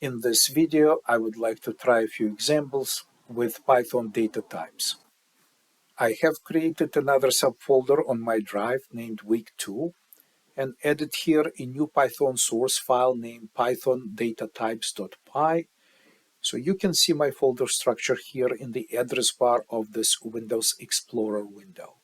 In this video, I would like to try a few examples with Python data types. I have created another subfolder on my drive named week2 and added here a new Python source file named python-datatypes.py. So you can see my folder structure here in the address bar of this Windows Explorer window.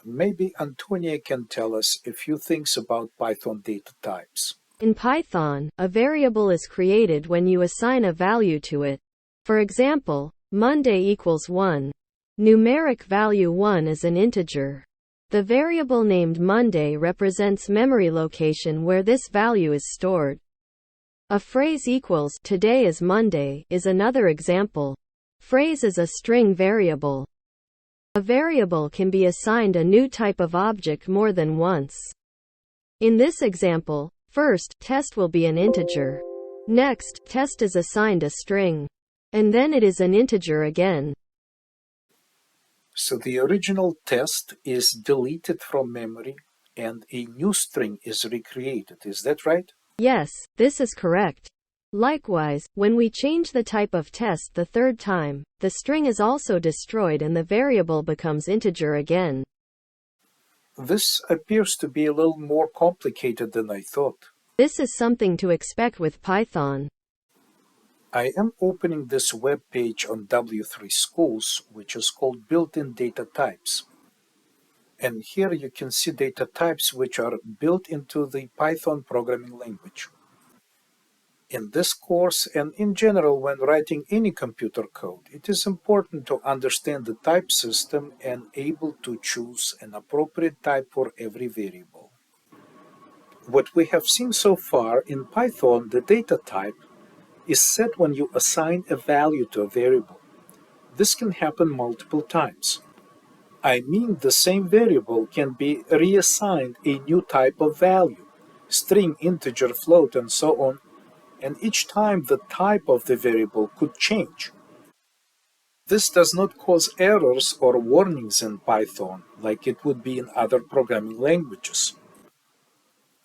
Maybe Antonia can tell us a few things about Python data types. In Python, a variable is created when you assign a value to it. For example, Monday equals 1. Numeric value 1 is an integer. The variable named Monday represents memory location where this value is stored. A phrase equals today is Monday is another example. Phrase is a string variable. A variable can be assigned a new type of object more than once. In this example, first, test will be an integer. Next, test is assigned a string. And then it is an integer again. So the original test is deleted from memory and a new string is recreated. Is that right? Yes, this is correct. Likewise, when we change the type of test the third time, the string is also destroyed and the variable becomes integer again. This appears to be a little more complicated than I thought. This is something to expect with Python. I am opening this web page on W3 Schools, which is called Built-in Data Types. And here you can see data types which are built into the Python programming language. In this course and in general when writing any computer code, it is important to understand the type system and able to choose an appropriate type for every variable. What we have seen so far in Python, the data type is set when you assign a value to a variable. This can happen multiple times. I mean, the same variable can be reassigned a new type of value, string, integer, float, and so on, and each time the type of the variable could change. This does not cause errors or warnings in Python like it would be in other programming languages.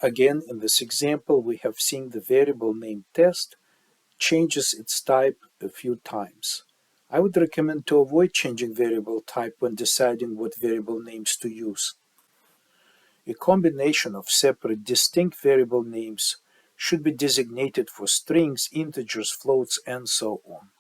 Again, in this example, we have seen the variable named test changes its type a few times. I would recommend to avoid changing variable type when deciding what variable names to use. A combination of separate distinct variable names should be designated for strings, integers, floats, and so on.